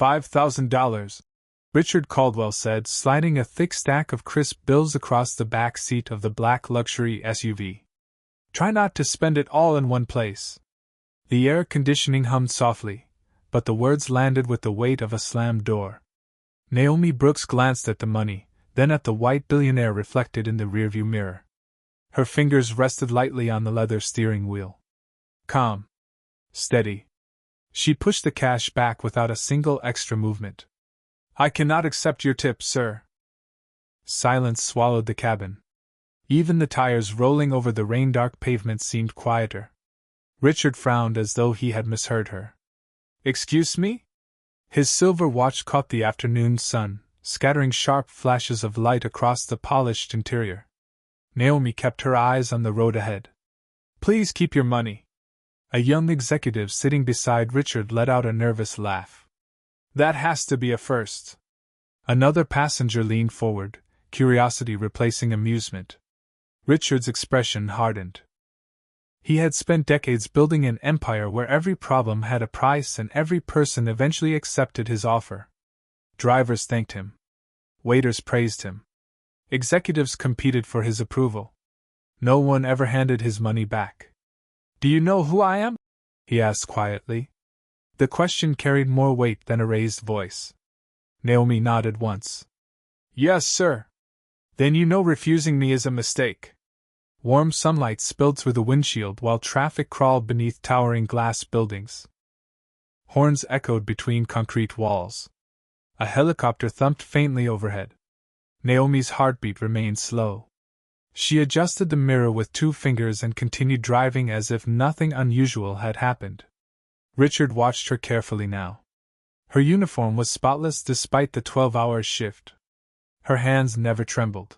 $5,000, Richard Caldwell said, sliding a thick stack of crisp bills across the back seat of the black luxury SUV. Try not to spend it all in one place. The air conditioning hummed softly, but the words landed with the weight of a slammed door. Naomi Brooks glanced at the money, then at the white Billionaire reflected in the rearview mirror. Her fingers rested lightly on the leather steering wheel. Calm. Steady. She pushed the cash back without a single extra movement. I cannot accept your tip, sir. Silence swallowed the cabin. Even the tires rolling over the rain-dark pavement seemed quieter. Richard frowned as though he had misheard her. Excuse me? His silver watch caught the afternoon sun, scattering sharp flashes of light across the polished interior. Naomi kept her eyes on the road ahead. Please keep your money. A young executive sitting beside Richard let out a nervous laugh. That has to be a first. Another passenger leaned forward, curiosity replacing amusement. Richard's expression hardened. He had spent decades building an empire where every problem had a price and every person eventually accepted his offer. Drivers thanked him. Waiters praised him. Executives competed for his approval. No one ever handed his money back. Do you know who I am? He asked quietly. The question carried more weight than a raised voice. Naomi nodded once. Yes, sir. Then you know refusing me is a mistake. Warm sunlight spilled through the windshield while traffic crawled beneath towering glass buildings. Horns echoed between concrete walls. A helicopter thumped faintly overhead. Naomi's heartbeat remained slow. She adjusted the mirror with 2 fingers and continued driving as if nothing unusual had happened. Richard watched her carefully now. Her uniform was spotless despite the 12-hour shift. Her hands never trembled.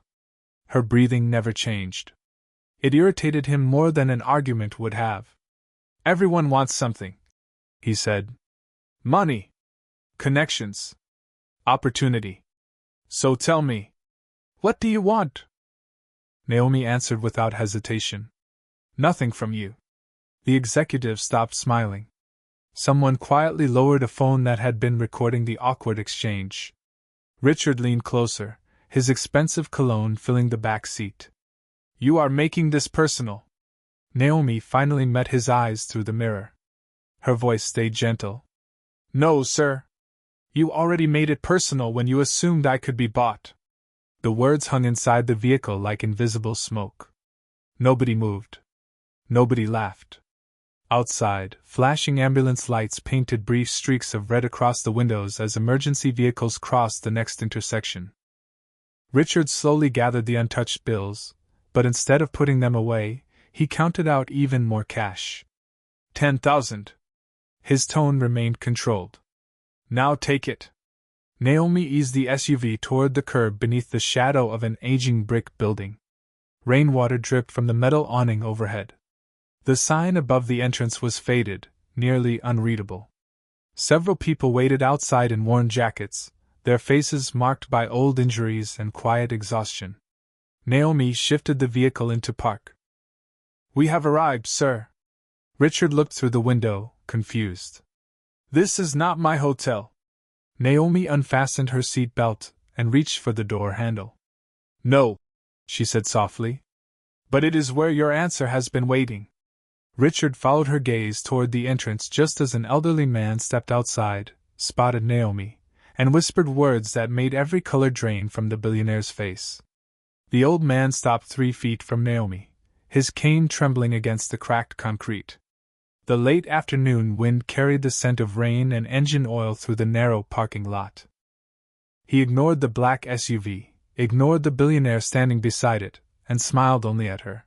Her breathing never changed. It irritated him more than an argument would have. Everyone wants something, he said. Money. Connections. Opportunity. So tell me, what do you want? Naomi answered without hesitation. Nothing from you. The executive stopped smiling. Someone quietly lowered a phone that had been recording the awkward exchange. Richard leaned closer, his expensive cologne filling the back seat. You are making this personal. Naomi finally met his eyes through the mirror. Her voice stayed gentle. No, sir. You already made it personal when you assumed I could be bought. The words hung inside the vehicle like invisible smoke. Nobody moved. Nobody laughed. Outside, flashing ambulance lights painted brief streaks of red across the windows as emergency vehicles crossed the next intersection. Richard slowly gathered the untouched bills, but instead of putting them away, he counted out even more cash. 10,000. His tone remained controlled. Now take it. Naomi eased the SUV toward the curb beneath the shadow of an aging brick building. Rainwater dripped from the metal awning overhead. The sign above the entrance was faded, nearly unreadable. Several people waited outside in worn jackets, their faces marked by old injuries and quiet exhaustion. Naomi shifted the vehicle into park. We have arrived, sir. Richard looked through the window, confused. This is not my hotel. Naomi unfastened her seat belt and reached for the door handle. No, she said softly. But it is where your answer has been waiting. Richard followed her gaze toward the entrance just as an elderly man stepped outside, spotted Naomi, and whispered words that made every color drain from the billionaire's face. The old man stopped 3 feet from Naomi, his cane trembling against the cracked concrete. The late afternoon wind carried the scent of rain and engine oil through the narrow parking lot. He ignored the black SUV, ignored the billionaire standing beside it, and smiled only at her.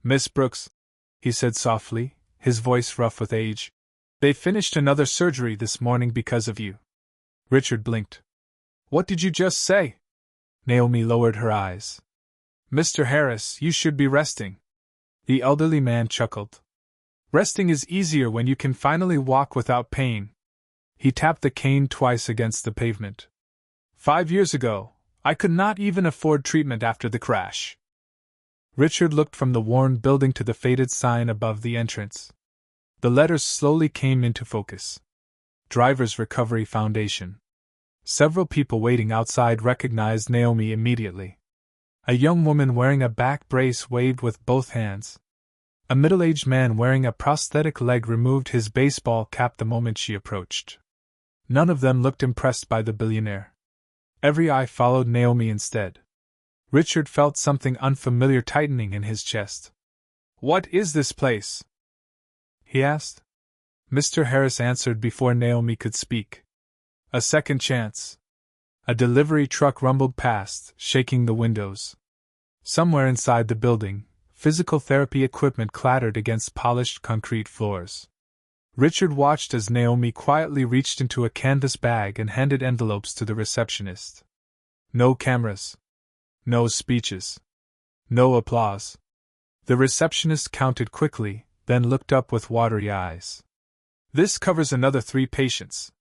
Miss Brooks, he said softly, his voice rough with age, they finished another surgery this morning because of you. Richard blinked. What did you just say? Naomi lowered her eyes. Mr. Harris, you should be resting. The elderly man chuckled. Resting is easier when you can finally walk without pain. He tapped the cane twice against the pavement. 5 years ago, I could not even afford treatment after the crash. Richard looked from the worn building to the faded sign above the entrance. The letters slowly came into focus. Drivers Recovery Foundation. Several people waiting outside recognized Naomi immediately. A young woman wearing a back brace waved with both hands. A middle-aged man wearing a prosthetic leg removed his baseball cap the moment she approached. None of them looked impressed by the billionaire. Every eye followed Naomi instead. Richard felt something unfamiliar tightening in his chest. "What is this place?" he asked. Mr. Harris answered before Naomi could speak. "A second chance." A delivery truck rumbled past, shaking the windows. Somewhere inside the building, physical therapy equipment clattered against polished concrete floors. Richard watched as Naomi quietly reached into a canvas bag and handed envelopes to the receptionist. No cameras. No speeches. No applause. The receptionist counted quickly, then looked up with watery eyes. "This covers another 3 patients."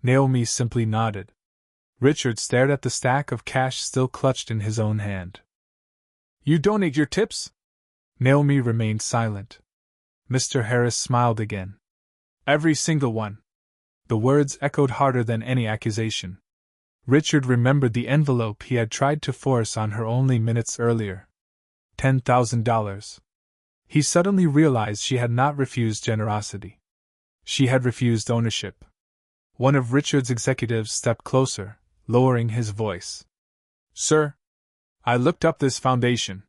Naomi simply nodded. Richard stared at the stack of cash still clutched in his own hand. "You donate your tips?" Naomi remained silent. Mr. Harris smiled again. "Every single one." The words echoed harder than any accusation. Richard remembered the envelope he had tried to force on her only minutes earlier. $10,000. He suddenly realized she had not refused generosity. She had refused ownership. One of Richard's executives stepped closer, lowering his voice. "Sir, I looked up this foundation."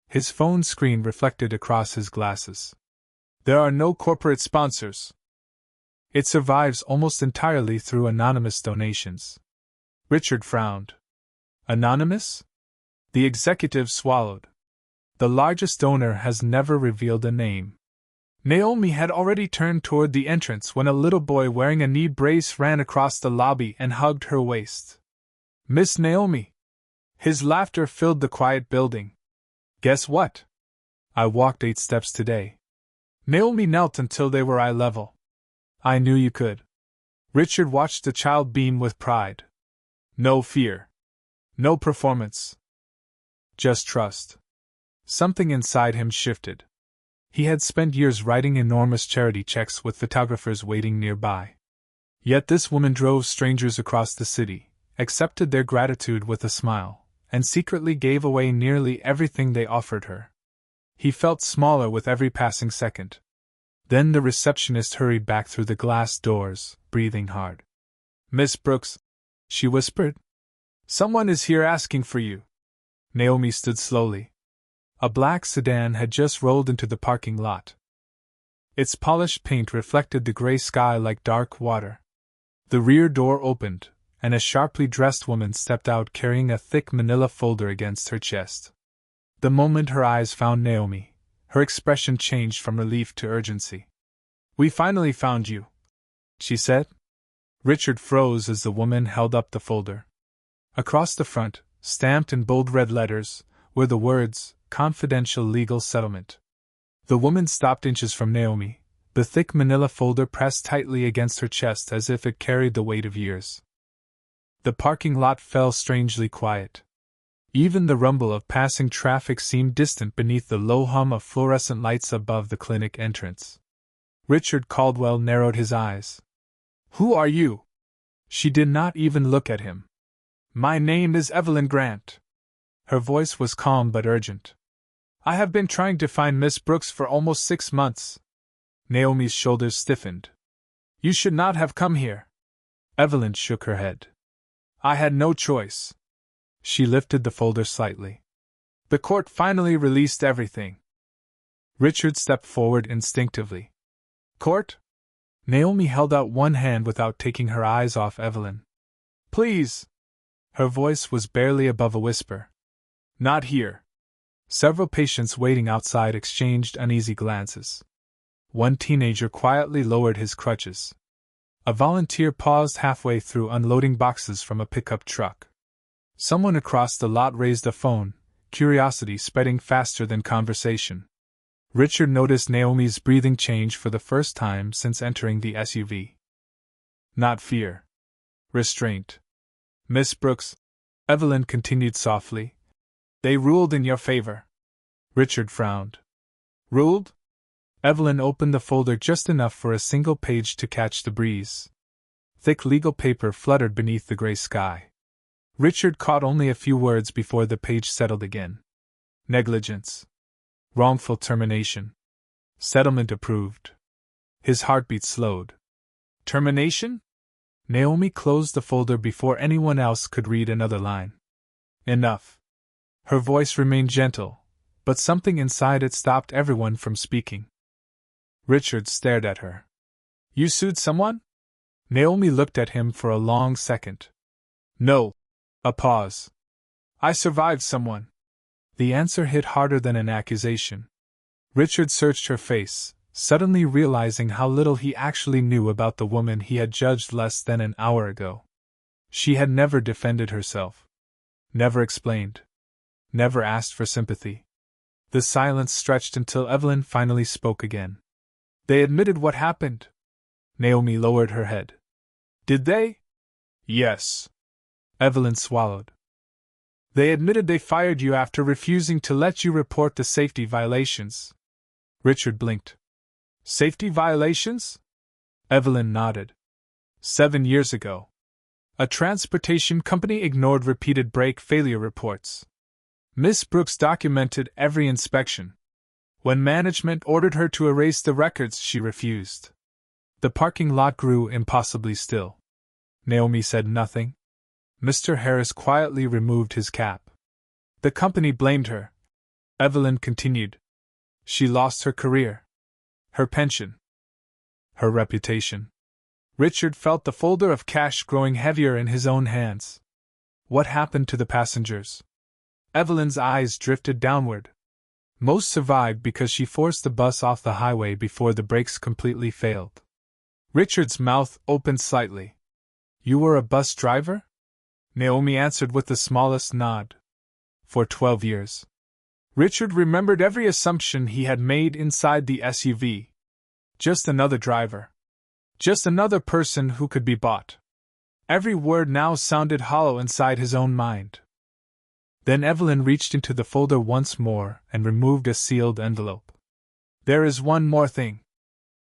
His phone screen reflected across his glasses. "There are no corporate sponsors. It survives almost entirely through anonymous donations." Richard frowned. "Anonymous?" The executive swallowed. "The largest donor has never revealed a name." Naomi had already turned toward the entrance when a little boy wearing a knee brace ran across the lobby and hugged her waist. "Miss Naomi!" His laughter filled the quiet building. "Guess what? I walked 8 steps today." Naomi knelt until they were eye level. "I knew you could." Richard watched the child beam with pride. No fear. No performance. Just trust. Something inside him shifted. He had spent years writing enormous charity checks with photographers waiting nearby. Yet this woman drove strangers across the city, accepted their gratitude with a smile, and secretly gave away nearly everything they offered her. He felt smaller with every passing second. Then the receptionist hurried back through the glass doors, breathing hard. "Miss Brooks," she whispered. "Someone is here asking for you." Naomi stood slowly. A black sedan had just rolled into the parking lot. Its polished paint reflected the gray sky like dark water. The rear door opened, and a sharply dressed woman stepped out carrying a thick manila folder against her chest. The moment her eyes found Naomi, her expression changed from relief to urgency. "We finally found you," she said. Richard froze as the woman held up the folder. Across the front, stamped in bold red letters, were the words, "Confidential Legal Settlement." The woman stopped inches from Naomi, the thick manila folder pressed tightly against her chest as if it carried the weight of years. The parking lot fell strangely quiet. Even the rumble of passing traffic seemed distant beneath the low hum of fluorescent lights above the clinic entrance. Richard Caldwell narrowed his eyes. "Who are you?" She did not even look at him. "My name is Evelyn Grant." Her voice was calm but urgent. "I have been trying to find Miss Brooks for almost 6 months. Naomi's shoulders stiffened. "You should not have come here." Evelyn shook her head. "I had no choice." She lifted the folder slightly. "The court finally released everything." Richard stepped forward instinctively. "Court?" Naomi held out one hand without taking her eyes off Evelyn. "Please." Her voice was barely above a whisper. "Not here." Several patients waiting outside exchanged uneasy glances. One teenager quietly lowered his crutches. A volunteer paused halfway through unloading boxes from a pickup truck. Someone across the lot raised a phone, curiosity speding faster than conversation. Richard noticed Naomi's breathing change for the first time since entering the SUV. Not fear. Restraint. "Miss Brooks," Evelyn continued softly, "they ruled in your favor." Richard frowned. "Ruled?" Evelyn opened the folder just enough for a single page to catch the breeze. Thick legal paper fluttered beneath the gray sky. Richard caught only a few words before the page settled again. Negligence. Wrongful termination. Settlement approved. His heartbeat slowed. Termination? Naomi closed the folder before anyone else could read another line. Enough. Her voice remained gentle, but something inside it stopped everyone from speaking. Richard stared at her. You sued someone? Naomi looked at him for a long second. No. A pause. I survived someone. The answer hit harder than an accusation. Richard searched her face, suddenly realizing how little he actually knew about the woman he had judged less than an hour ago. She had never defended herself. Never explained. Never asked for sympathy. The silence stretched until Evelyn finally spoke again. They admitted what happened. Naomi lowered her head. Did they? Yes. Evelyn swallowed. They admitted they fired you after refusing to let you report the safety violations. Richard blinked. Safety violations? Evelyn nodded. 7 years ago. A transportation company ignored repeated brake failure reports. Miss Brooks documented every inspection. When management ordered her to erase the records, she refused. The parking lot grew impossibly still. Naomi said nothing. Mr. Harris quietly removed his cap. The company blamed her. Evelyn continued. She lost her career. Her pension. Her reputation. Richard felt the folder of cash growing heavier in his own hands. What happened to the passengers? Evelyn's eyes drifted downward. Most survived because she forced the bus off the highway before the brakes completely failed. Richard's mouth opened slightly. You were a bus driver? Naomi answered with the smallest nod. For 12 years. Richard remembered every assumption he had made inside the SUV. Just another driver. Just another person who could be bought. Every word now sounded hollow inside his own mind. Then Evelyn reached into the folder once more and removed a sealed envelope. There is one more thing.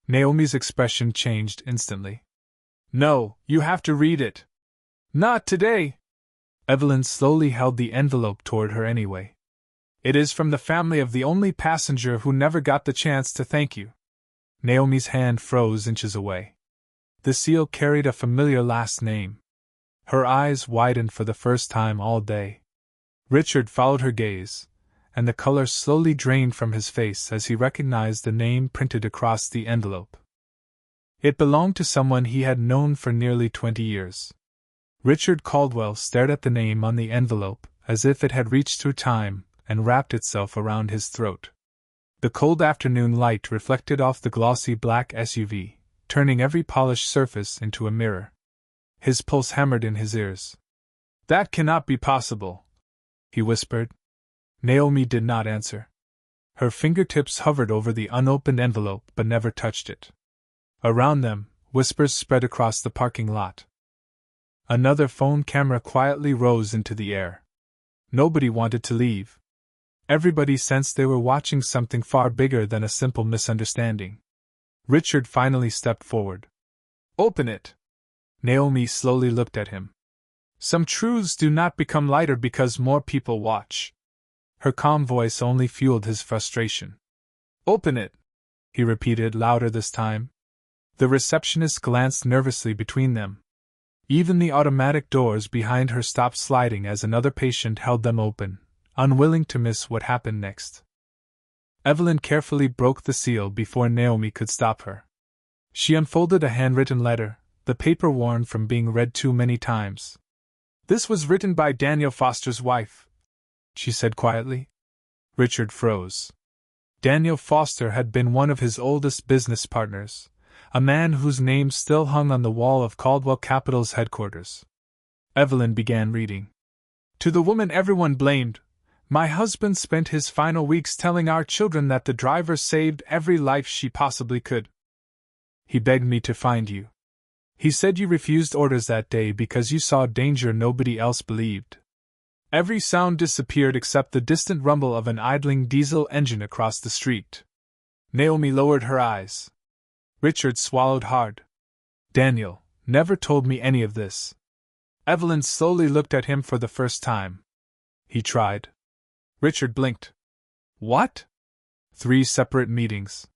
Naomi's expression changed instantly. No, you have to read it. Not today. Evelyn slowly held the envelope toward her anyway. It is from the family of the only passenger who never got the chance to thank you. Naomi's hand froze inches away. The seal carried a familiar last name. Her eyes widened for the first time all day. Richard followed her gaze, and the color slowly drained from his face as he recognized the name printed across the envelope. It belonged to someone he had known for nearly 20 years. Richard Caldwell stared at the name on the envelope as if it had reached through time and wrapped itself around his throat. The cold afternoon light reflected off the glossy black SUV, turning every polished surface into a mirror. His pulse hammered in his ears. That cannot be possible, he whispered. Naomi did not answer. Her fingertips hovered over the unopened envelope but never touched it. Around them, whispers spread across the parking lot. Another phone camera quietly rose into the air. Nobody wanted to leave. Everybody sensed they were watching something far bigger than a simple misunderstanding. Richard finally stepped forward. Open it. Naomi slowly looked at him. Some truths do not become lighter because more people watch. Her calm voice only fueled his frustration. Open it, he repeated louder this time. The receptionist glanced nervously between them. Even the automatic doors behind her stopped sliding as another patient held them open, unwilling to miss what happened next. Evelyn carefully broke the seal before Naomi could stop her. She unfolded a handwritten letter, the paper worn from being read too many times. This was written by Daniel Foster's wife, she said quietly. Richard froze. Daniel Foster had been one of his oldest business partners, a man whose name still hung on the wall of Caldwell Capital's headquarters. Evelyn began reading. To the woman everyone blamed, my husband spent his final weeks telling our children that the driver saved every life she possibly could. He begged me to find you. He said you refused orders that day because you saw danger nobody else believed. Every sound disappeared except the distant rumble of an idling diesel engine across the street. Naomi lowered her eyes. Richard swallowed hard. Daniel, never told me any of this. Evelyn slowly looked at him for the first time. He tried. Richard blinked. What? 3 separate meetings.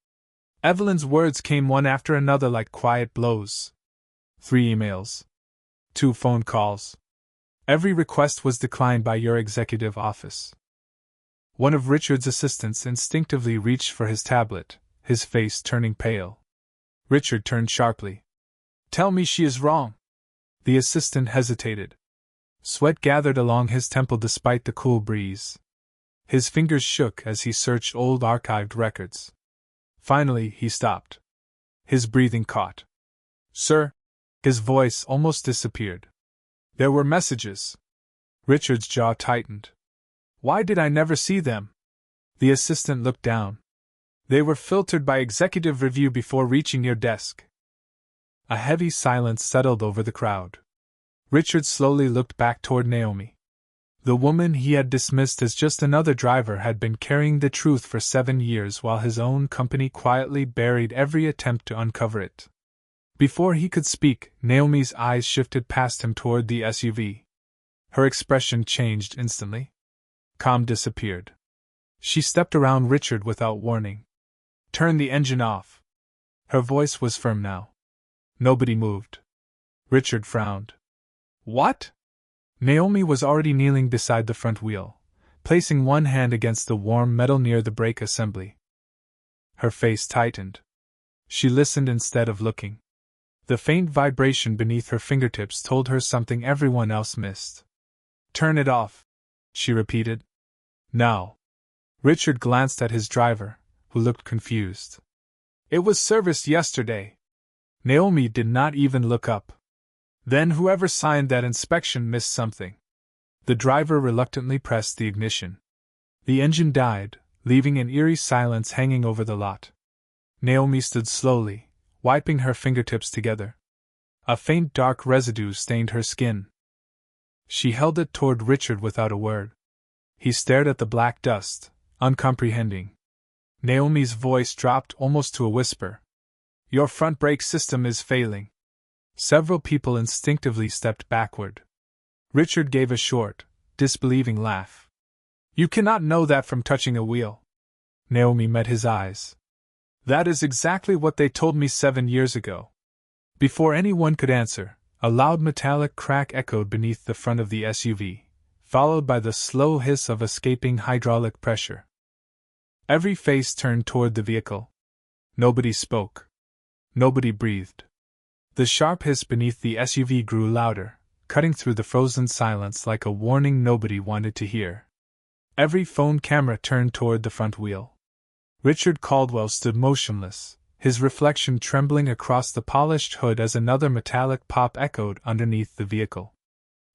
Evelyn's words came one after another like quiet blows. 3 emails. 2 phone calls. Every request was declined by your executive office. One of Richard's assistants instinctively reached for his tablet, his face turning pale. Richard turned sharply. Tell me she is wrong. The assistant hesitated. Sweat gathered along his temple despite the cool breeze. His fingers shook as he searched old archived records. Finally, he stopped. His breathing caught. Sir? His voice almost disappeared. There were messages. Richard's jaw tightened. Why did I never see them? The assistant looked down. They were filtered by executive review before reaching your desk. A heavy silence settled over the crowd. Richard slowly looked back toward Naomi. The woman he had dismissed as just another driver had been carrying the truth for 7 years while his own company quietly buried every attempt to uncover it. Before he could speak, Naomi's eyes shifted past him toward the SUV. Her expression changed instantly. Calm disappeared. She stepped around Richard without warning. Turn the engine off. Her voice was firm now. Nobody moved. Richard frowned. What? Naomi was already kneeling beside the front wheel, placing one hand against the warm metal near the brake assembly. Her face tightened. She listened instead of looking. The faint vibration beneath her fingertips told her something everyone else missed. Turn it off, she repeated. Now. Richard glanced at his driver, who looked confused. It was serviced yesterday. Naomi did not even look up. Then whoever signed that inspection missed something. The driver reluctantly pressed the ignition. The engine died, leaving an eerie silence hanging over the lot. Naomi stood slowly, wiping her fingertips together. A faint dark residue stained her skin. She held it toward Richard without a word. He stared at the black dust, uncomprehending. Naomi's voice dropped almost to a whisper. Your front brake system is failing. Several people instinctively stepped backward. Richard gave a short, disbelieving laugh. You cannot know that from touching a wheel. Naomi met his eyes. That is exactly what they told me 7 years ago. Before anyone could answer, a loud metallic crack echoed beneath the front of the SUV, followed by the slow hiss of escaping hydraulic pressure. Every face turned toward the vehicle. Nobody spoke. Nobody breathed. The sharp hiss beneath the SUV grew louder, cutting through the frozen silence like a warning nobody wanted to hear. Every phone camera turned toward the front wheel. Richard Caldwell stood motionless, his reflection trembling across the polished hood as another metallic pop echoed underneath the vehicle.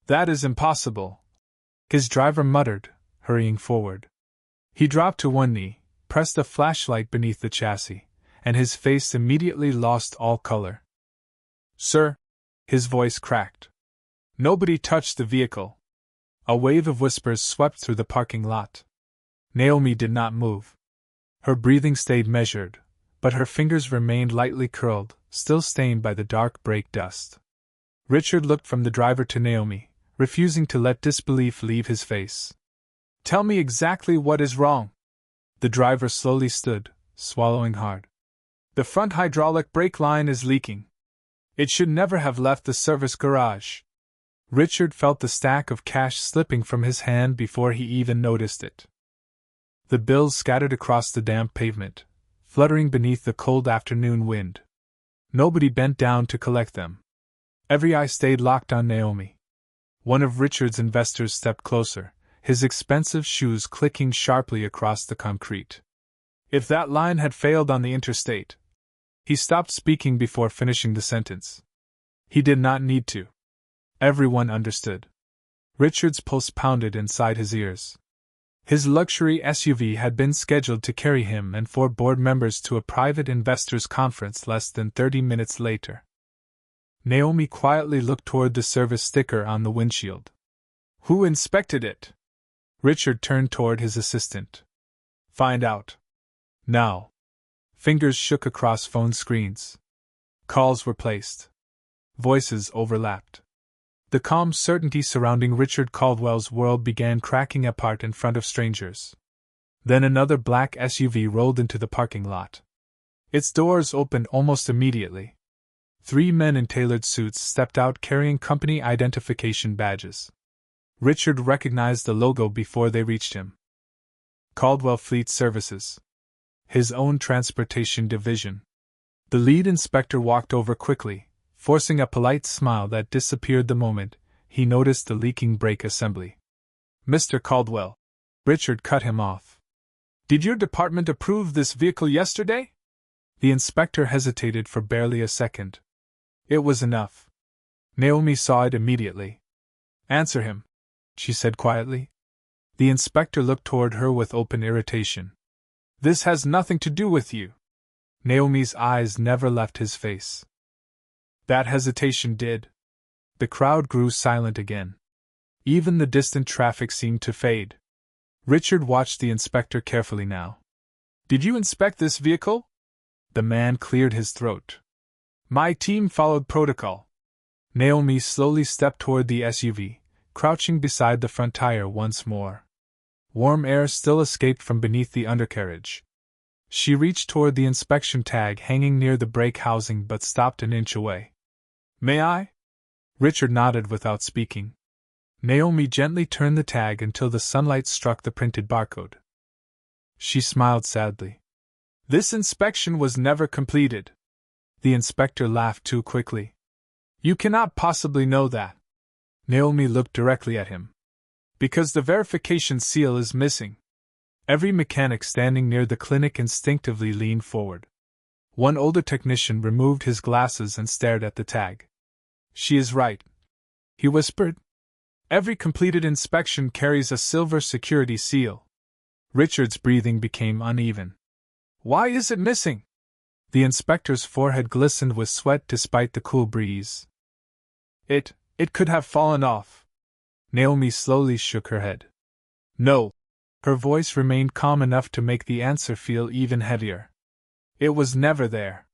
That is impossible, his driver muttered, hurrying forward. He dropped to one knee, pressed a flashlight beneath the chassis, and his face immediately lost all color. Sir, his voice cracked. Nobody touched the vehicle. A wave of whispers swept through the parking lot. Naomi did not move. Her breathing stayed measured, but her fingers remained lightly curled, still stained by the dark brake dust. Richard looked from the driver to Naomi, refusing to let disbelief leave his face. Tell me exactly what is wrong. The driver slowly stood, swallowing hard. The front hydraulic brake line is leaking. It should never have left the service garage. Richard felt the stack of cash slipping from his hand before he even noticed it. The bills scattered across the damp pavement, fluttering beneath the cold afternoon wind. Nobody bent down to collect them. Every eye stayed locked on Naomi. One of Richard's investors stepped closer, his expensive shoes clicking sharply across the concrete. If that line had failed on the interstate... He stopped speaking before finishing the sentence. He did not need to. Everyone understood. Richard's pulse pounded inside his ears. His luxury SUV had been scheduled to carry him and 4 board members to a private investors' conference less than 30 minutes later. Naomi quietly looked toward the service sticker on the windshield. Who inspected it? Richard turned toward his assistant. Find out. Now. Fingers shook across phone screens. Calls were placed. Voices overlapped. The calm certainty surrounding Richard Caldwell's world began cracking apart in front of strangers. Then another black SUV rolled into the parking lot. Its doors opened almost immediately. 3 men in tailored suits stepped out carrying company identification badges. Richard recognized the logo before they reached him. Caldwell Fleet Services. His own transportation division. The lead inspector walked over quickly, forcing a polite smile that disappeared the moment he noticed the leaking brake assembly. "Mr. Caldwell," Richard cut him off. "Did your department approve this vehicle yesterday?" The inspector hesitated for barely a second. It was enough. Naomi saw it immediately. "Answer him," she said quietly. The inspector looked toward her with open irritation. "This has nothing to do with you." Naomi's eyes never left his face. That hesitation did. The crowd grew silent again. Even the distant traffic seemed to fade. Richard watched the inspector carefully now. "Did you inspect this vehicle?" The man cleared his throat. "My team followed protocol." Naomi slowly stepped toward the SUV, crouching beside the front tire once more. Warm air still escaped from beneath the undercarriage. She reached toward the inspection tag hanging near the brake housing but stopped an inch away. "May I?" Richard nodded without speaking. Naomi gently turned the tag until the sunlight struck the printed barcode. She smiled sadly. "This inspection was never completed." The inspector laughed too quickly. "You cannot possibly know that." Naomi looked directly at him. "Because the verification seal is missing." Every mechanic standing near the clinic instinctively leaned forward. One older technician removed his glasses and stared at the tag. "She is right," he whispered. "Every completed inspection carries a silver security seal." Richard's breathing became uneven. "Why is it missing?" The inspector's forehead glistened with sweat despite the cool breeze. It could have fallen off." Naomi slowly shook her head. "No." Her voice remained calm enough to make the answer feel even heavier. "It was never there."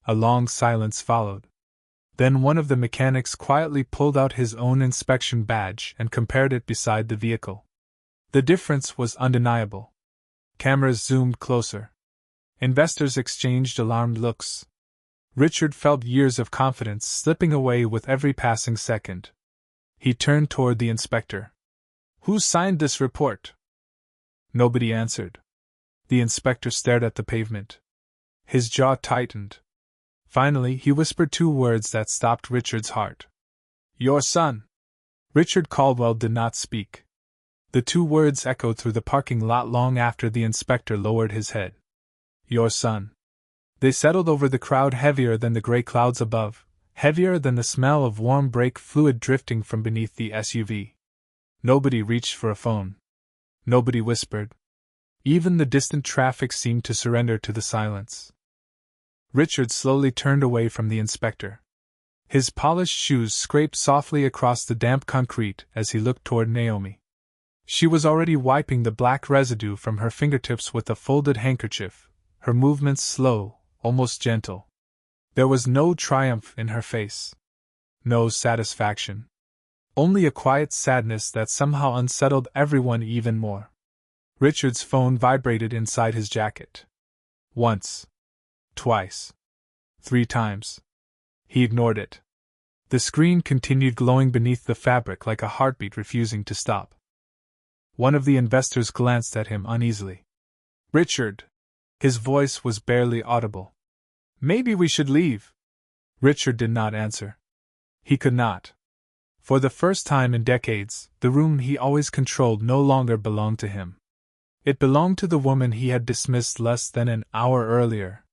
A long silence followed. Then one of the mechanics quietly pulled out his own inspection badge and compared it beside the vehicle. The difference was undeniable. Cameras zoomed closer. Investors exchanged alarmed looks. Richard felt years of confidence slipping away with every passing second. He turned toward the inspector. "Who signed this report?" Nobody answered. The inspector stared at the pavement. His jaw tightened. Finally, he whispered 2 words that stopped Richard's heart. "Your son." Richard Caldwell did not speak. The 2 words echoed through the parking lot long after the inspector lowered his head. "Your son." They settled over the crowd heavier than the gray clouds above, heavier than the smell of warm brake fluid drifting from beneath the SUV. Nobody reached for a phone. Nobody whispered. Even the distant traffic seemed to surrender to the silence. Richard slowly turned away from the inspector. His polished shoes scraped softly across the damp concrete as he looked toward Naomi. She was already wiping the black residue from her fingertips with a folded handkerchief, her movements slow, almost gentle. There was no triumph in her face. No satisfaction. Only a quiet sadness that somehow unsettled everyone even more. Richard's phone vibrated inside his jacket. Once. Twice. 3 times. He ignored it. The screen continued glowing beneath the fabric like a heartbeat refusing to stop. One of the investors glanced at him uneasily. "Richard." His voice was barely audible. "Maybe we should leave." Richard did not answer. He could not. For the first time in decades, the room he always controlled no longer belonged to him. It belonged to the woman he had dismissed less than an hour earlier.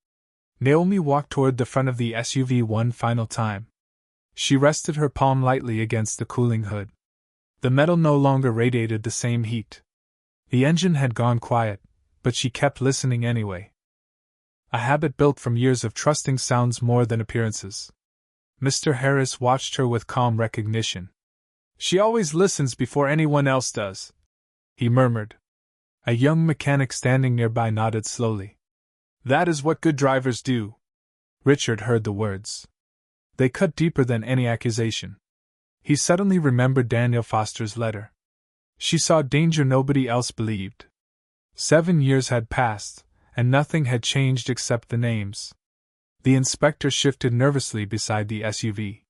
Naomi walked toward the front of the SUV one final time. She rested her palm lightly against the cooling hood. The metal no longer radiated the same heat. The engine had gone quiet, but she kept listening anyway. A habit built from years of trusting sounds more than appearances. Mr. Harris watched her with calm recognition. "She always listens before anyone else does," he murmured. A young mechanic standing nearby nodded slowly. "That is what good drivers do." Richard heard the words. They cut deeper than any accusation. He suddenly remembered Daniel Foster's letter. She saw danger nobody else believed. 7 years had passed, and nothing had changed except the names. The inspector shifted nervously beside the SUV.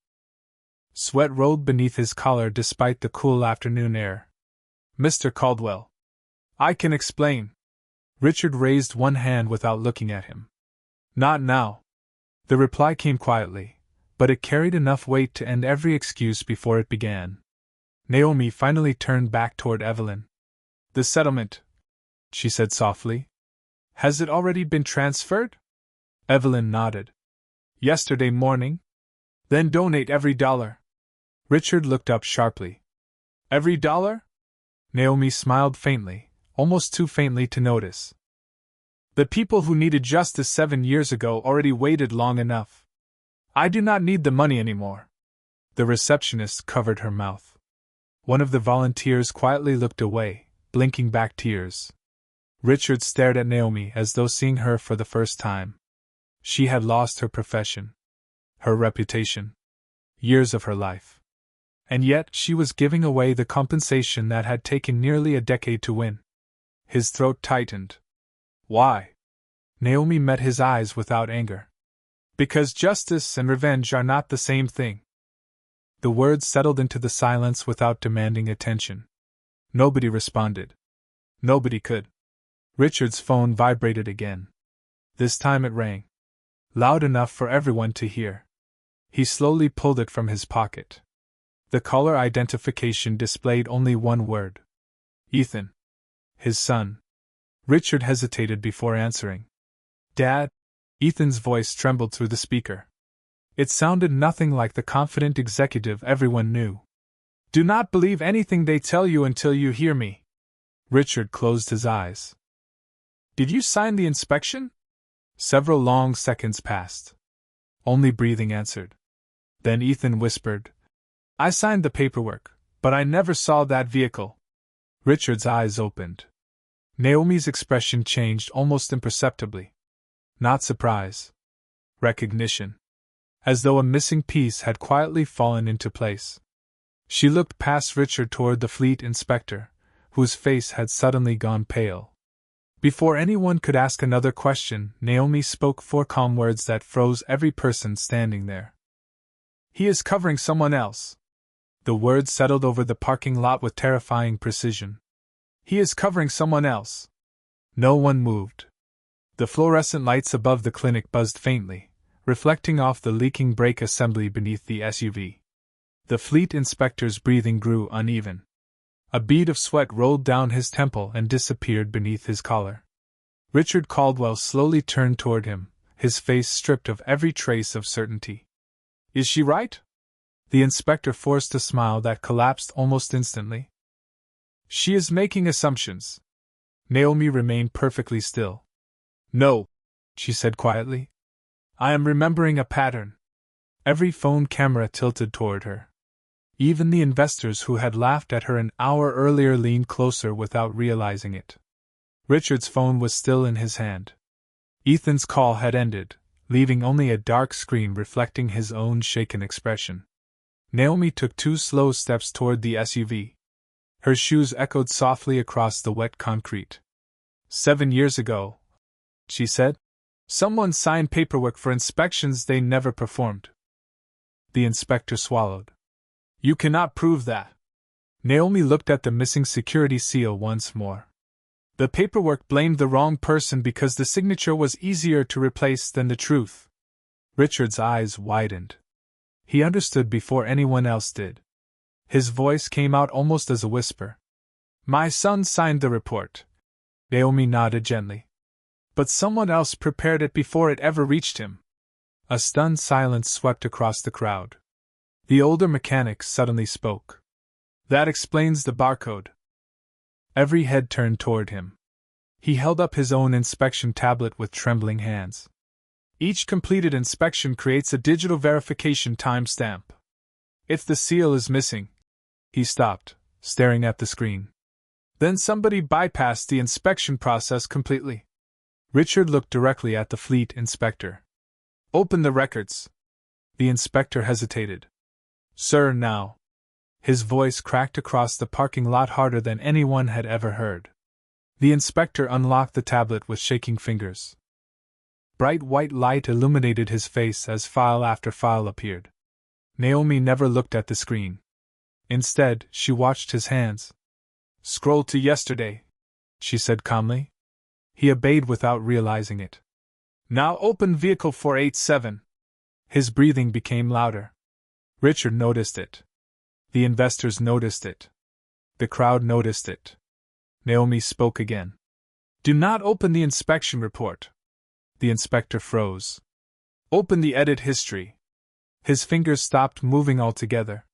Sweat rolled beneath his collar despite the cool afternoon air. "Mr. Caldwell, I can explain." Richard raised one hand without looking at him. "Not now." The reply came quietly, but it carried enough weight to end every excuse before it began. Naomi finally turned back toward Evelyn. "The settlement," she said softly. "Has it already been transferred?" Evelyn nodded. "Yesterday morning?" "Then donate every dollar." Richard looked up sharply. "Every dollar?" Naomi smiled faintly, almost too faintly to notice. "The people who needed justice 7 years ago already waited long enough. I do not need the money anymore." The receptionist covered her mouth. One of the volunteers quietly looked away, blinking back tears. Richard stared at Naomi as though seeing her for the first time. She had lost her profession, her reputation, years of her life. And yet she was giving away the compensation that had taken nearly a decade to win. His throat tightened. "Why?" Naomi met his eyes without anger. "Because justice and revenge are not the same thing." The words settled into the silence without demanding attention. Nobody responded. Nobody could. Richard's phone vibrated again. This time it rang. Loud enough for everyone to hear. He slowly pulled it from his pocket. The caller identification displayed only one word. Ethan. His son. Richard hesitated before answering. "Dad?" Ethan's voice trembled through the speaker. It sounded nothing like the confident executive everyone knew. "Do not believe anything they tell you until you hear me." Richard closed his eyes. "Did you sign the inspection?" Several long seconds passed. Only breathing answered. Then Ethan whispered, "I signed the paperwork, but I never saw that vehicle." Richard's eyes opened. Naomi's expression changed almost imperceptibly. Not surprise. Recognition. As though a missing piece had quietly fallen into place. She looked past Richard toward the fleet inspector, whose face had suddenly gone pale. Before anyone could ask another question, Naomi spoke 4 calm words that froze every person standing there. "He is covering someone else." The words settled over the parking lot with terrifying precision. "He is covering someone else." No one moved. The fluorescent lights above the clinic buzzed faintly, reflecting off the leaking brake assembly beneath the SUV. The fleet inspector's breathing grew uneven. A bead of sweat rolled down his temple and disappeared beneath his collar. Richard Caldwell slowly turned toward him, his face stripped of every trace of certainty. "Is she right?" The inspector forced a smile that collapsed almost instantly. "She is making assumptions." Naomi remained perfectly still. "No," she said quietly. "I am remembering a pattern." Every phone camera tilted toward her. Even the investors who had laughed at her an hour earlier leaned closer without realizing it. Richard's phone was still in his hand. Ethan's call had ended, leaving only a dark screen reflecting his own shaken expression. Naomi took 2 slow steps toward the SUV. Her shoes echoed softly across the wet concrete. "7 years ago," she said, "someone signed paperwork for inspections they never performed." The inspector swallowed. "You cannot prove that." Naomi looked at the missing security seal once more. "The paperwork blamed the wrong person because the signature was easier to replace than the truth." Richard's eyes widened. He understood before anyone else did. His voice came out almost as a whisper. "My son signed the report." Naomi nodded gently. "But someone else prepared it before it ever reached him." A stunned silence swept across the crowd. The older mechanic suddenly spoke. "That explains the barcode." Every head turned toward him. He held up his own inspection tablet with trembling hands. "Each completed inspection creates a digital verification timestamp. If the seal is missing..." He stopped, staring at the screen. "Then somebody bypassed the inspection process completely." Richard looked directly at the fleet inspector. "Open the records." The inspector hesitated. Sir, now. His voice cracked across the parking lot harder than anyone had ever heard. The inspector unlocked the tablet with shaking fingers. Bright white light illuminated his face as file after file appeared. Naomi never looked at the screen. Instead, she watched his hands. Scroll to yesterday, she said calmly. He obeyed without realizing it. Now open vehicle 487. His breathing became louder. Richard noticed it. The investors noticed it. The crowd noticed it. Naomi spoke again. Do not open the inspection report. The inspector froze. Open the edit history. His fingers stopped moving altogether.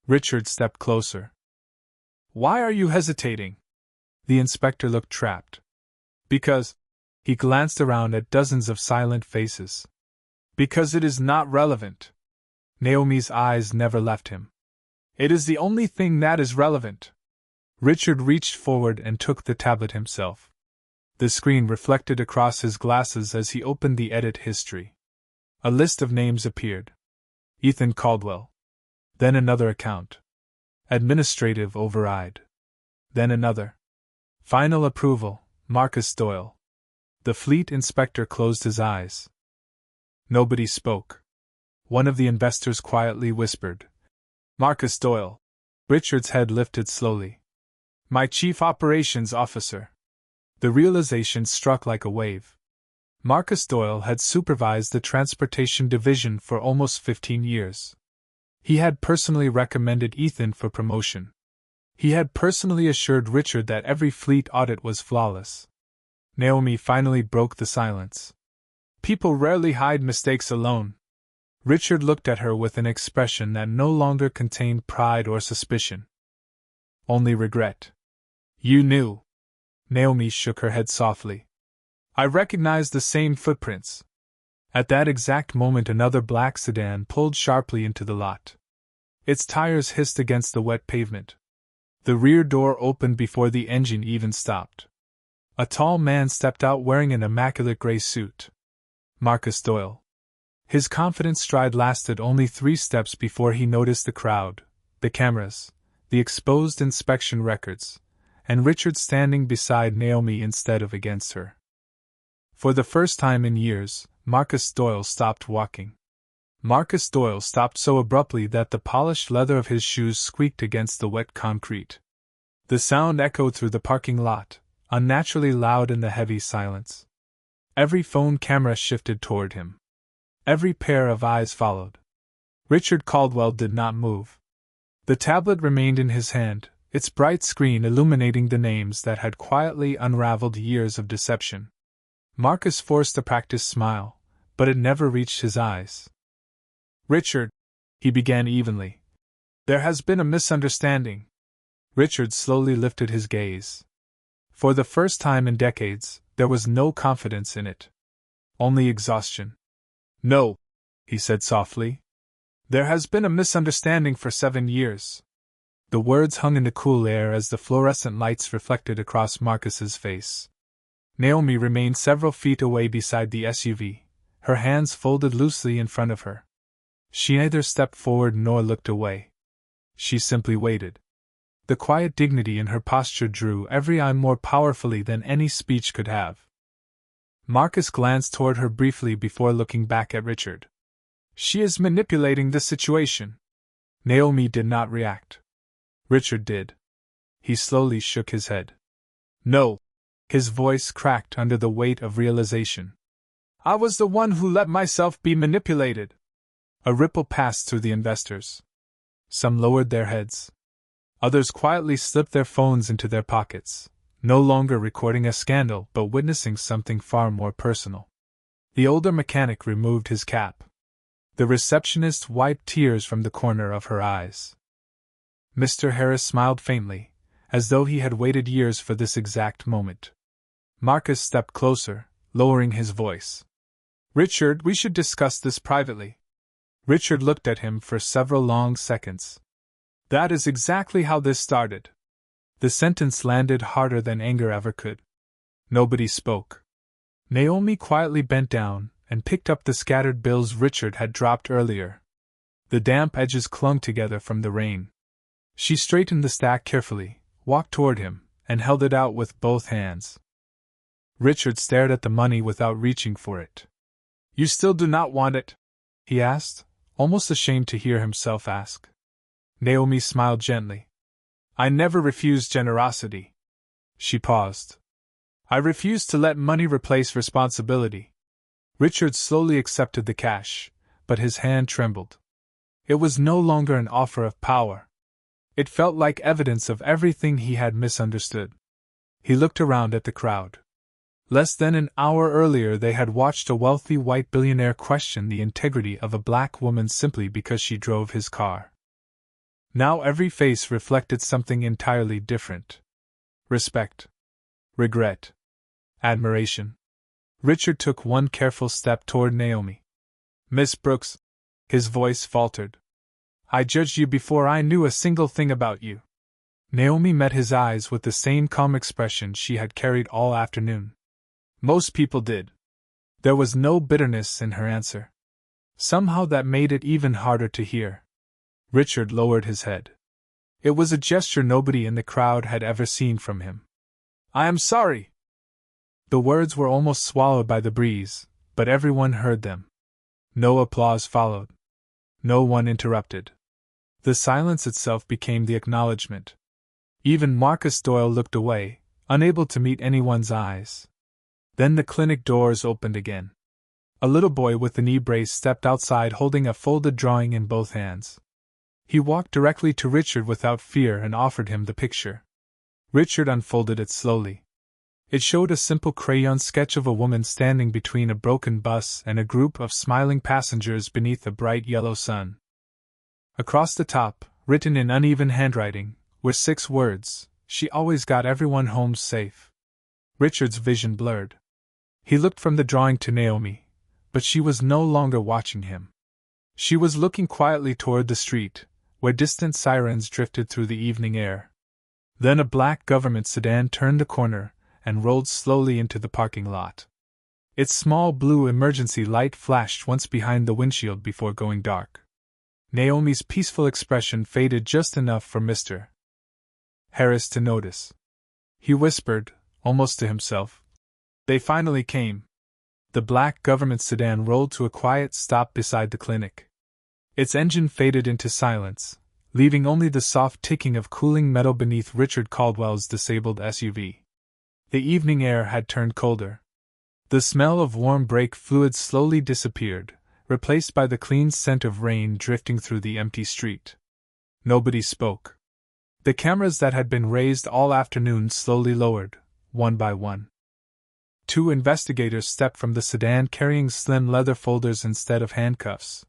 Richard stepped closer. Why are you hesitating? The inspector looked trapped. Because. He glanced around at dozens of silent faces. Because it is not relevant. Naomi's eyes never left him. It is the only thing that is relevant. Richard reached forward and took the tablet himself. The screen reflected across his glasses as he opened the edit history. A list of names appeared. Ethan Caldwell. Then another account. Administrative override. Then another. Final approval, Marcus Doyle. The fleet inspector closed his eyes. Nobody spoke. One of the investors quietly whispered, Marcus Doyle. Richard's head lifted slowly. My chief operations officer. The realization struck like a wave. Marcus Doyle had supervised the transportation division for almost 15 years. He had personally recommended Ethan for promotion. He had personally assured Richard that every fleet audit was flawless. Naomi finally broke the silence. People rarely hide mistakes alone. Richard looked at her with an expression that no longer contained pride or suspicion. Only regret. You knew. Naomi shook her head softly. I recognized the same footprints. At that exact moment, another black sedan pulled sharply into the lot. Its tires hissed against the wet pavement. The rear door opened before the engine even stopped. A tall man stepped out wearing an immaculate gray suit. Marcus Doyle. His confident stride lasted only 3 steps before he noticed the crowd, the cameras, the exposed inspection records, and Richard standing beside Naomi instead of against her. For the first time in years, Marcus Doyle stopped walking. Marcus Doyle stopped so abruptly that the polished leather of his shoes squeaked against the wet concrete. The sound echoed through the parking lot, unnaturally loud in the heavy silence. Every phone camera shifted toward him. Every pair of eyes followed. Richard Caldwell did not move. The tablet remained in his hand, its bright screen illuminating the names that had quietly unraveled years of deception. Marcus forced a practiced smile, but it never reached his eyes. Richard, he began evenly. There has been a misunderstanding. Richard slowly lifted his gaze. For the first time in decades, there was no confidence in it. Only exhaustion. No, he said softly. There has been a misunderstanding for 7 years. The words hung in the cool air as the fluorescent lights reflected across Marcus's face. Naomi remained several feet away beside the SUV, her hands folded loosely in front of her. She neither stepped forward nor looked away. She simply waited. The quiet dignity in her posture drew every eye more powerfully than any speech could have. Marcus glanced toward her briefly before looking back at Richard. She is manipulating the situation. Naomi did not react. Richard did. He slowly shook his head. No. His voice cracked under the weight of realization. I was the one who let myself be manipulated. A ripple passed through the investors. Some lowered their heads. Others quietly slipped their phones into their pockets, no longer recording a scandal but witnessing something far more personal. The older mechanic removed his cap. The receptionist wiped tears from the corner of her eyes. Mr. Harris smiled faintly, as though he had waited years for this exact moment. Marcus stepped closer, lowering his voice. Richard, we should discuss this privately. Richard looked at him for several long seconds. That is exactly how this started. The sentence landed harder than anger ever could. Nobody spoke. Naomi quietly bent down, and picked up the scattered bills Richard had dropped earlier. The damp edges clung together from the rain. She straightened the stack carefully, walked toward him, and held it out with both hands. Richard stared at the money without reaching for it. "You still do not want it?" he asked, almost ashamed to hear himself ask. Naomi smiled gently. "I never refuse generosity." She paused. "I refuse to let money replace responsibility." Richard slowly accepted the cash, but his hand trembled. It was no longer an offer of power. It felt like evidence of everything he had misunderstood. He looked around at the crowd. Less than an hour earlier they had watched a wealthy white billionaire question the integrity of a black woman simply because she drove his car. Now every face reflected something entirely different. Respect. Regret. Admiration. Richard took one careful step toward Naomi. "Miss Brooks," his voice faltered, "I judged you before I knew a single thing about you." Naomi met his eyes with the same calm expression she had carried all afternoon. "Most people did." There was no bitterness in her answer. Somehow that made it even harder to hear. Richard lowered his head. It was a gesture nobody in the crowd had ever seen from him. "I am sorry." The words were almost swallowed by the breeze, but everyone heard them. No applause followed. No one interrupted. The silence itself became the acknowledgement. Even Marcus Doyle looked away, unable to meet anyone's eyes. Then the clinic doors opened again. A little boy with a knee brace stepped outside holding a folded drawing in both hands. He walked directly to Richard without fear and offered him the picture. Richard unfolded it slowly. It showed a simple crayon sketch of a woman standing between a broken bus and a group of smiling passengers beneath a bright yellow sun. Across the top, written in uneven handwriting, were 6 words: "She always got everyone home safe." Richard's vision blurred. He looked from the drawing to Naomi, but she was no longer watching him. She was looking quietly toward the street, where distant sirens drifted through the evening air. Then a black government sedan turned the corner and rolled slowly into the parking lot. Its small blue emergency light flashed once behind the windshield before going dark. Naomi's peaceful expression faded just enough for Mr. Harris to notice. He whispered, almost to himself, "They finally came." The black government sedan rolled to a quiet stop beside the clinic. Its engine faded into silence, leaving only the soft ticking of cooling metal beneath Richard Caldwell's disabled SUV. The evening air had turned colder. The smell of warm brake fluid slowly disappeared, replaced by the clean scent of rain drifting through the empty street. Nobody spoke. The cameras that had been raised all afternoon slowly lowered, one by one. 2 investigators stepped from the sedan carrying slim leather folders instead of handcuffs.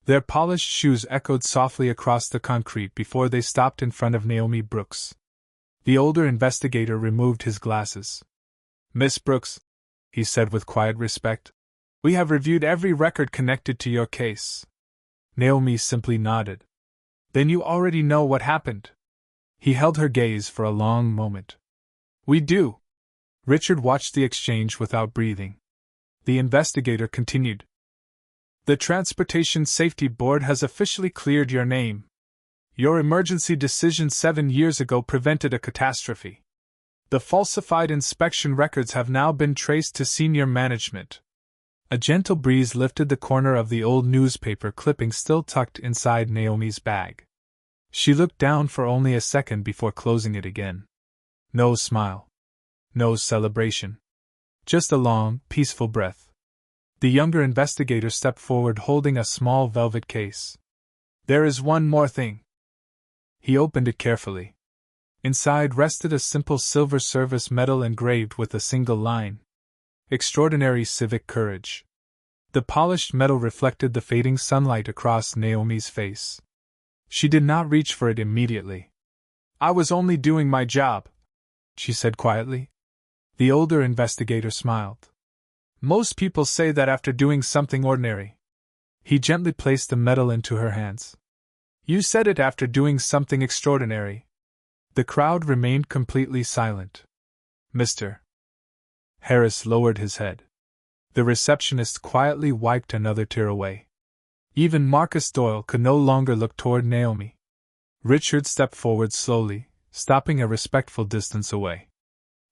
Their polished shoes echoed softly across the concrete before they stopped in front of Naomi Brooks. The older investigator removed his glasses. "Miss Brooks," he said with quiet respect, "we have reviewed every record connected to your case." Naomi simply nodded. "Then you already know what happened." He held her gaze for a long moment. "We do." Richard watched the exchange without breathing. The investigator continued. "The Transportation Safety Board has officially cleared your name. Your emergency decision 7 years ago prevented a catastrophe. The falsified inspection records have now been traced to senior management." A gentle breeze lifted the corner of the old newspaper clipping still tucked inside Naomi's bag. She looked down for only a second before closing it again. No smile. No celebration. Just a long, peaceful breath. The younger investigator stepped forward holding a small velvet case. "There is one more thing." He opened it carefully. Inside rested a simple silver service medal engraved with a single line: "Extraordinary Civic Courage." The polished metal reflected the fading sunlight across Naomi's face. She did not reach for it immediately. "I was only doing my job," she said quietly. The older investigator smiled. "Most people say that after doing something ordinary." He gently placed the medal into her hands. "You said it after doing something extraordinary." The crowd remained completely silent. Mr. Harris lowered his head. The receptionist quietly wiped another tear away. Even Marcus Doyle could no longer look toward Naomi. Richard stepped forward slowly, stopping a respectful distance away.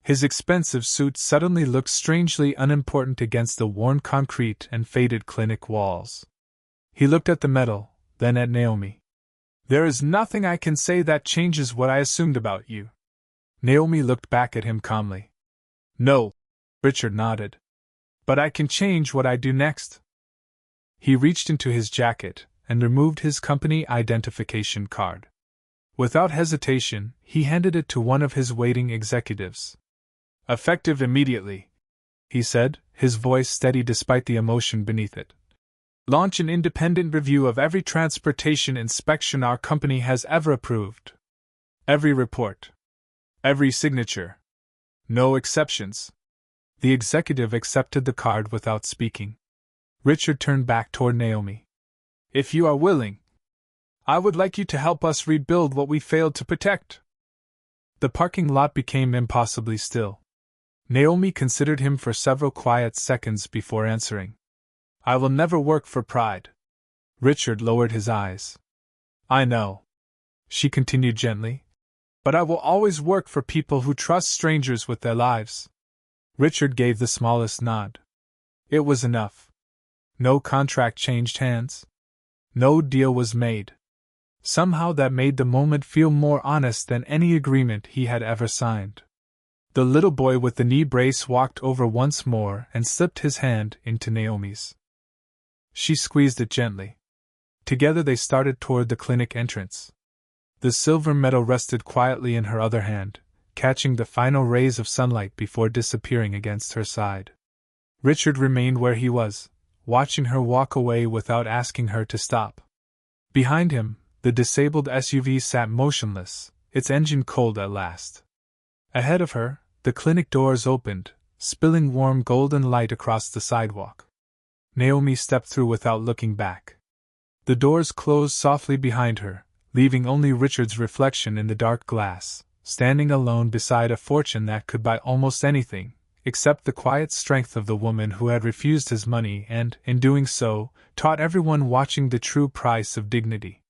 His expensive suit suddenly looked strangely unimportant against the worn concrete and faded clinic walls. He looked at the metal, then at Naomi. "There is nothing I can say that changes what I assumed about you." Naomi looked back at him calmly. "No," Richard nodded. "But I can change what I do next." He reached into his jacket and removed his company identification card. Without hesitation, he handed it to one of his waiting executives. "Effective immediately," he said, his voice steady despite the emotion beneath it. "Launch an independent review of every transportation inspection our company has ever approved. Every report. Every signature. No exceptions." The executive accepted the card without speaking. Richard turned back toward Naomi. "If you are willing, I would like you to help us rebuild what we failed to protect." The parking lot became impossibly still. Naomi considered him for several quiet seconds before answering. "I will never work for pride." Richard lowered his eyes. "I know," she continued gently, "but I will always work for people who trust strangers with their lives." Richard gave the smallest nod. It was enough. No contract changed hands. No deal was made. Somehow that made the moment feel more honest than any agreement he had ever signed. The little boy with the knee brace walked over once more and slipped his hand into Naomi's. She squeezed it gently. Together they started toward the clinic entrance. The silver medal rested quietly in her other hand, catching the final rays of sunlight before disappearing against her side. Richard remained where he was, watching her walk away without asking her to stop. Behind him, the disabled SUV sat motionless, its engine cold at last. Ahead of her, the clinic doors opened, spilling warm golden light across the sidewalk. Naomi stepped through without looking back. The doors closed softly behind her, leaving only Richard's reflection in the dark glass, standing alone beside a fortune that could buy almost anything, except the quiet strength of the woman who had refused his money and, in doing so, taught everyone watching the true price of dignity.